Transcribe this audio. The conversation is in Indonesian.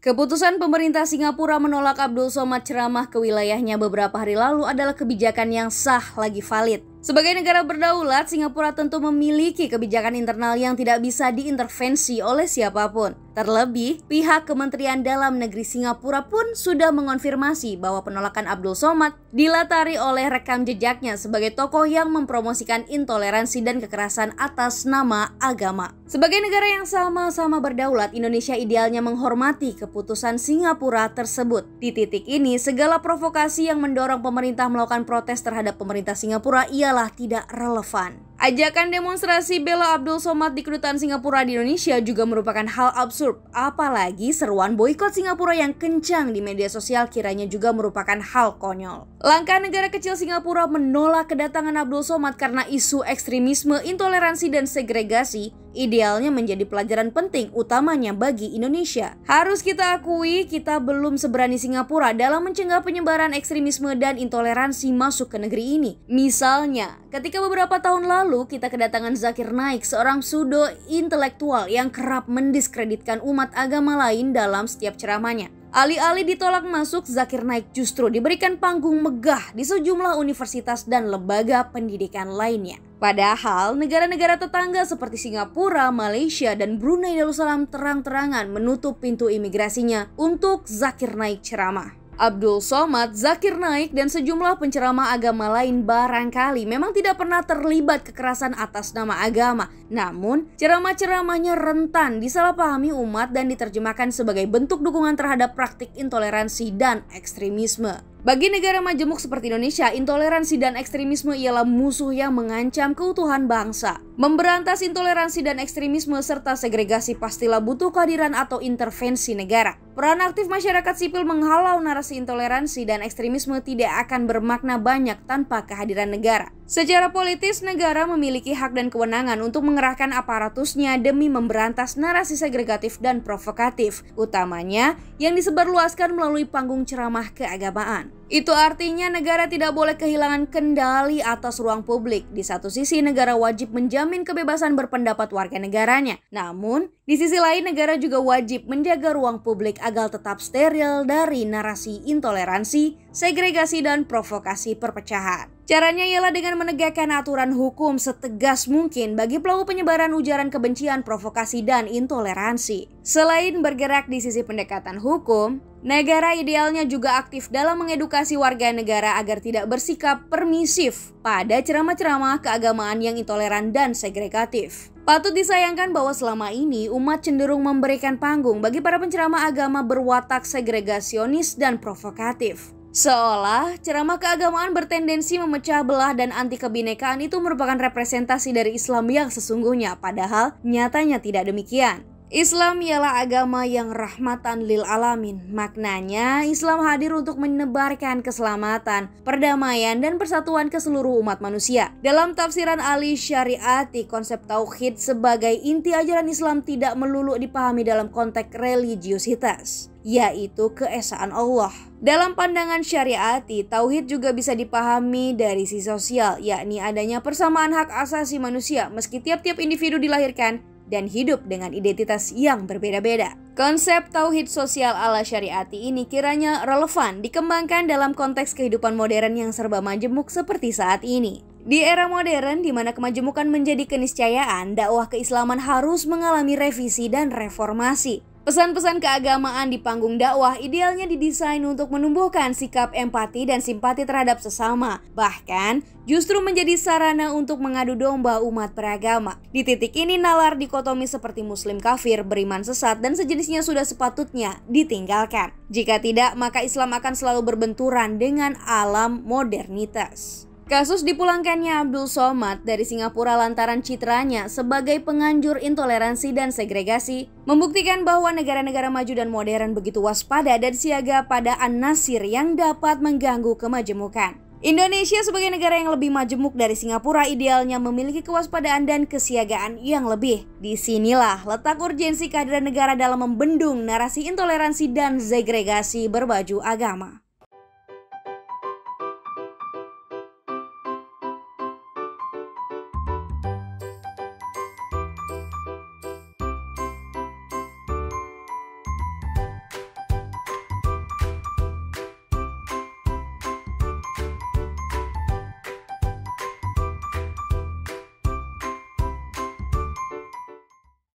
Keputusan pemerintah Singapura menolak Abdul Somad ceramah ke wilayahnya beberapa hari lalu adalah kebijakan yang sah lagi valid. Sebagai negara berdaulat, Singapura tentu memiliki kebijakan internal yang tidak bisa diintervensi oleh siapapun. Terlebih, pihak Kementerian Dalam Negeri Singapura pun sudah mengonfirmasi bahwa penolakan Abdul Somad dilatari oleh rekam jejaknya sebagai tokoh yang mempromosikan intoleransi dan kekerasan atas nama agama. Sebagai negara yang sama-sama berdaulat, Indonesia idealnya menghormati keputusan Singapura tersebut. Di titik ini, segala provokasi yang mendorong pemerintah melakukan protes terhadap pemerintah Singapura ialah tidak relevan. Ajakan demonstrasi bela Abdul Somad di kedutaan Singapura di Indonesia juga merupakan hal absurd. Apalagi seruan boikot Singapura yang kencang di media sosial kiranya juga merupakan hal konyol. Langkah negara kecil Singapura menolak kedatangan Abdul Somad karena isu ekstremisme, intoleransi, dan segregasi idealnya menjadi pelajaran penting utamanya bagi Indonesia. Harus kita akui, kita belum seberani Singapura dalam mencegah penyebaran ekstremisme dan intoleransi masuk ke negeri ini. Misalnya, ketika beberapa tahun lalu kita kedatangan Zakir Naik, seorang pseudo intelektual yang kerap mendiskreditkan umat agama lain dalam setiap ceramahnya. Alih-alih ditolak masuk, Zakir Naik justru diberikan panggung megah di sejumlah universitas dan lembaga pendidikan lainnya. Padahal negara-negara tetangga seperti Singapura, Malaysia, dan Brunei Darussalam terang-terangan menutup pintu imigrasinya untuk Zakir Naik ceramah. Abdul Somad, Zakir Naik, dan sejumlah penceramah agama lain barangkali memang tidak pernah terlibat kekerasan atas nama agama. Namun, ceramah-ceramahnya rentan disalahpahami umat dan diterjemahkan sebagai bentuk dukungan terhadap praktik intoleransi dan ekstremisme. Bagi negara majemuk seperti Indonesia, intoleransi dan ekstremisme ialah musuh yang mengancam keutuhan bangsa. Memberantas intoleransi dan ekstremisme serta segregasi pastilah butuh kehadiran atau intervensi negara. Peran aktif masyarakat sipil menghalau narasi intoleransi dan ekstremisme tidak akan bermakna banyak tanpa kehadiran negara. Secara politis, negara memiliki hak dan kewenangan untuk mengerahkan aparatusnya demi memberantas narasi segregatif dan provokatif, utamanya yang disebarluaskan melalui panggung ceramah keagamaan. Itu artinya negara tidak boleh kehilangan kendali atas ruang publik. Di satu sisi, negara wajib menjamin kebebasan berpendapat warga negaranya. Namun, di sisi lain negara juga wajib menjaga ruang publik agar tetap steril dari narasi intoleransi, segregasi, dan provokasi perpecahan. Caranya ialah dengan menegakkan aturan hukum setegas mungkin bagi pelaku penyebaran ujaran kebencian, provokasi, dan intoleransi. Selain bergerak di sisi pendekatan hukum, negara idealnya juga aktif dalam mengedukasi warga negara agar tidak bersikap permisif pada ceramah-ceramah keagamaan yang intoleran dan segregatif. Patut disayangkan bahwa selama ini umat cenderung memberikan panggung bagi para penceramah agama berwatak segregasionis dan provokatif. Seolah ceramah keagamaan bertendensi memecah belah dan anti kebinekaan itu merupakan representasi dari Islam yang sesungguhnya, padahal nyatanya tidak demikian. Islam ialah agama yang rahmatan lil alamin. Maknanya, Islam hadir untuk menebarkan keselamatan, perdamaian, dan persatuan ke seluruh umat manusia. Dalam tafsiran Ali Syariati, konsep tauhid sebagai inti ajaran Islam tidak melulu dipahami dalam konteks religiositas, yaitu keesaan Allah. Dalam pandangan syariati, tauhid juga bisa dipahami dari sisi sosial, yakni adanya persamaan hak asasi manusia meski tiap-tiap individu dilahirkan dan hidup dengan identitas yang berbeda-beda. Konsep tauhid sosial ala syariati ini kiranya relevan dikembangkan dalam konteks kehidupan modern yang serba majemuk seperti saat ini. Di era modern di mana kemajemukan menjadi keniscayaan, dakwah keislaman harus mengalami revisi dan reformasi. Pesan-pesan keagamaan di panggung dakwah idealnya didesain untuk menumbuhkan sikap empati dan simpati terhadap sesama, bahkan justru menjadi sarana untuk mengadu domba umat beragama. Di titik ini nalar dikotomi seperti muslim kafir, beriman sesat, dan sejenisnya sudah sepatutnya ditinggalkan. Jika tidak, maka Islam akan selalu berbenturan dengan alam modernitas. Kasus dipulangkannya Abdul Somad dari Singapura lantaran citranya sebagai penganjur intoleransi dan segregasi membuktikan bahwa negara-negara maju dan modern begitu waspada dan siaga pada an-nasir yang dapat mengganggu kemajemukan. Indonesia sebagai negara yang lebih majemuk dari Singapura idealnya memiliki kewaspadaan dan kesiagaan yang lebih. Disinilah letak urgensi kehadiran negara dalam membendung narasi intoleransi dan segregasi berbaju agama.